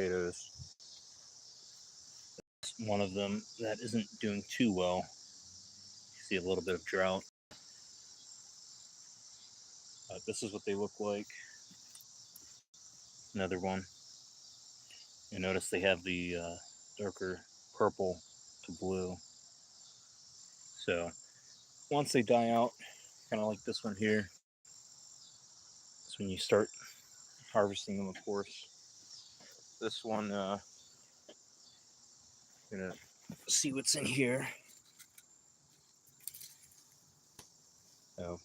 potatoes. One of them that isn't doing too well. You see a little bit of drought. This is what they look like. Another one. You notice they have the darker purple to blue. So once they die out, kind of like this one here, that's when you start harvesting them, of course. This one, gonna see what's in here.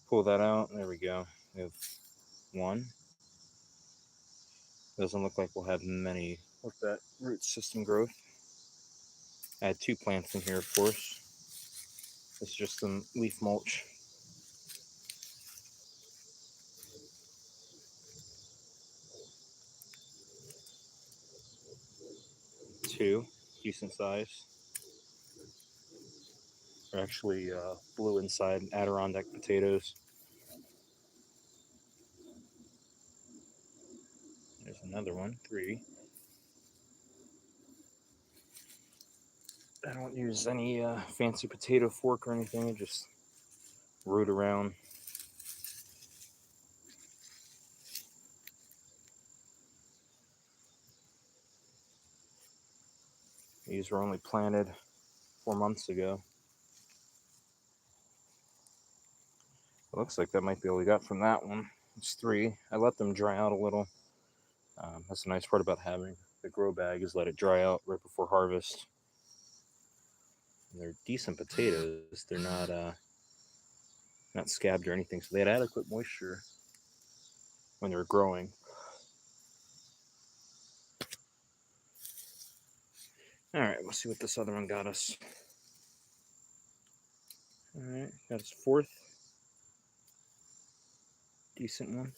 Pull that out. There we go. We have one. Doesn't look like we'll have many with that root system growth. I had 2 plants in here, of course. It's just some leaf mulch. Two, decent size. They're actually blue inside, Adirondack potatoes. There's another one, 3. I don't use any fancy potato fork or anything. I just root around. These were only planted 4 months ago. It looks like that might be all we got from that one. It's 3. I let them dry out a little. That's the nice part about having the grow bag, is let it dry out right before harvest. And they're decent potatoes. They're not scabbed or anything, so they had adequate moisture when they were growing. All right, we'll see what this other one got us. All right, got us 4th. Decent one.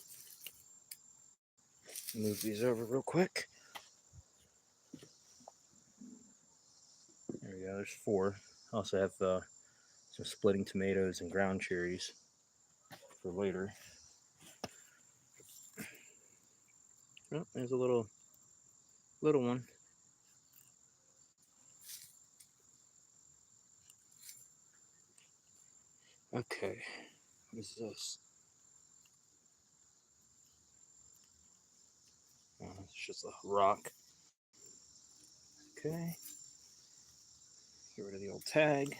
Move these over real quick. There we go, there's 4. I also have some splitting tomatoes and ground cherries for later. Oh, there's a little one. Okay, what is this? Oh, it's just a rock. Okay, get rid of the old tag.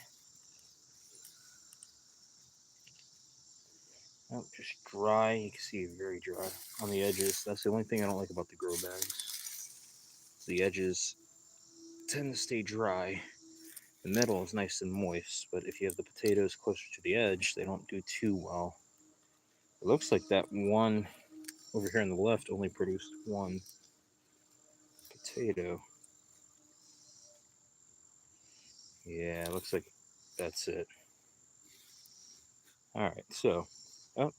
Oh, just dry. You can see very dry on the edges. That's the only thing I don't like about the grow bags. The edges tend to stay dry. The middle is nice and moist, but if you have the potatoes closer to the edge, they don't do too well. It looks like that one over here on the left only produced 1 potato. Yeah, it looks like that's it. All right, so, oh,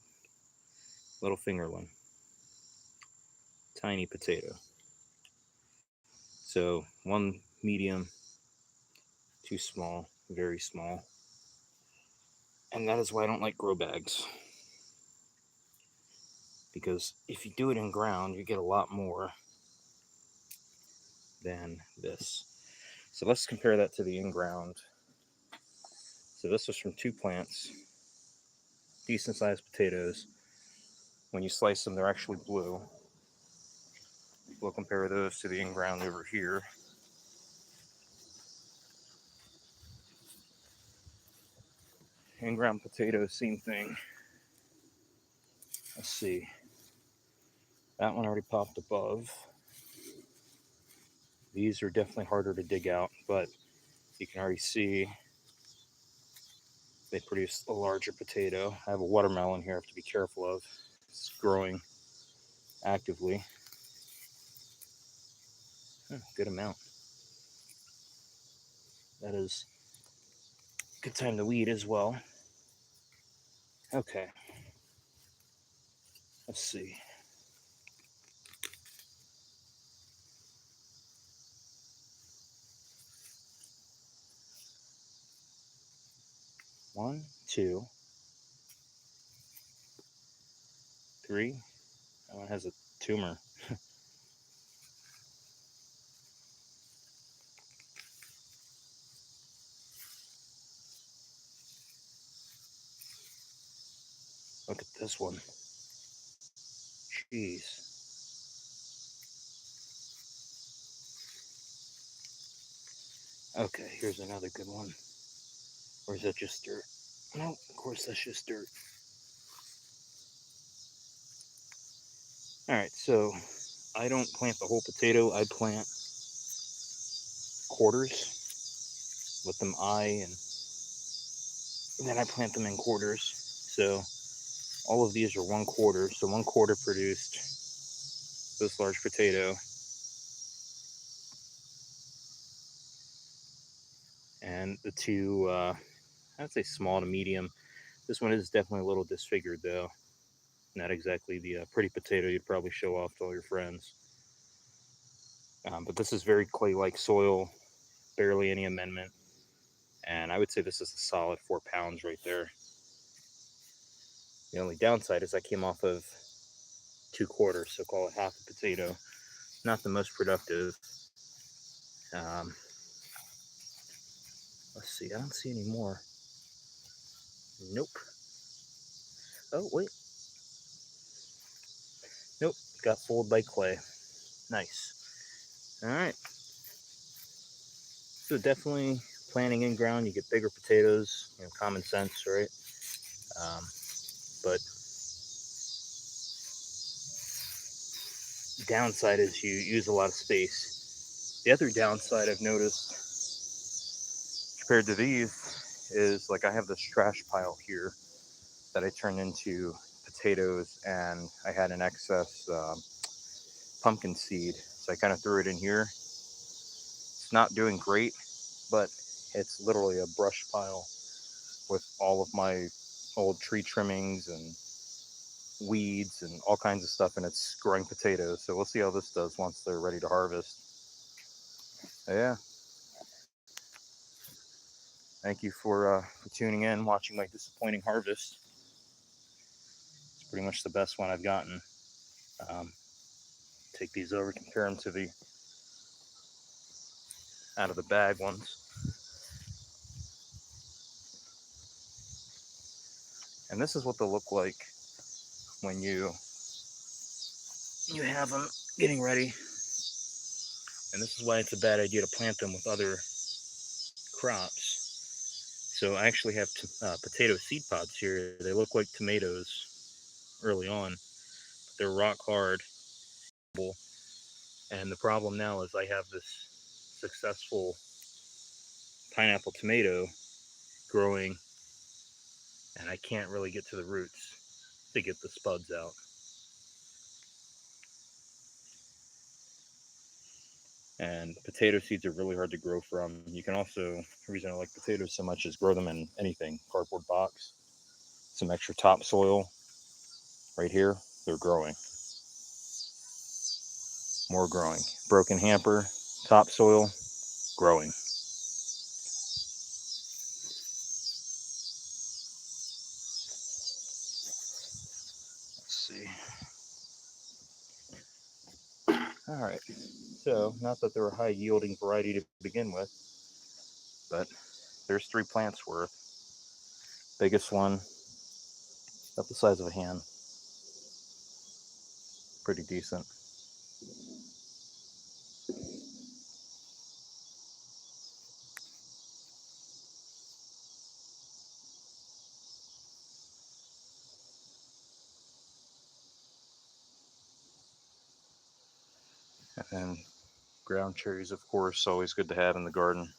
little fingerling. Tiny potato. So 1 medium, 2 small, very small. And that is why I don't like grow bags. Because if you do it in ground, you get a lot more than this. So let's compare that to the in-ground. So this was from 2 plants, decent sized potatoes. When you slice them, they're actually blue. We'll compare those to the in-ground over here. In-ground potatoes, same thing. Let's see. That one already popped above. These are definitely harder to dig out, but you can already see they produce a larger potato. I have a watermelon here I have to be careful of. It's growing actively. Good amount. That is a good time to weed as well. Okay. Let's see. One, 2, 3. That one has a tumor. this one. Jeez. Okay, here's another good one. Or is that just dirt? No, of course that's just dirt. Alright, so I don't plant the whole potato. I plant quarters, let them eye, and then I plant them in quarters. So all of these are 1/4. So 1/4 produced this large potato. And the two, I'd say small to medium. This one is definitely a little disfigured though. Not exactly the pretty potato you'd probably show off to all your friends. But this is very clay-like soil, barely any amendment. And I would say this is a solid 4 pounds right there. The only downside is I came off of 2/4, so call it half a potato. Not the most productive. Um, let's see, I don't see any more. Nope. Oh, wait. Nope, got fooled by clay. Nice. All right. So definitely planting in ground, you get bigger potatoes. Common sense, right? But downside is you use a lot of space. The other downside I've noticed compared to these is like I have this trash pile here that I turned into potatoes, and I had an excess pumpkin seed, so I kind of threw it in here. It's not doing great, but it's literally a brush pile with all of my old tree trimmings and weeds and all kinds of stuff, and it's growing potatoes. So we'll see how this does once they're ready to harvest. Yeah. Thank you for tuning in, watching my disappointing harvest. It's pretty much the best one I've gotten. Um, take these over, compare them to the out of the bag ones, and this is what they'll look like when you have them getting ready. And this is why it's a bad idea to plant them with other crops. So I actually have potato seed pods here. They look like tomatoes early on, but they're rock hard. And the problem now is I have this successful pineapple tomato growing, and I can't really get to the roots to get the spuds out. And potato seeds are really hard to grow from. You can also, the reason I like potatoes so much is grow them in anything, cardboard box, some extra topsoil right here, they're growing. More growing. Broken hamper, topsoil, growing. Let's see. All right. So, not that they're a high yielding variety to begin with, but there's 3 plants worth. Biggest one, about the size of a hand. Pretty decent. And ground cherries, of course, always good to have in the garden.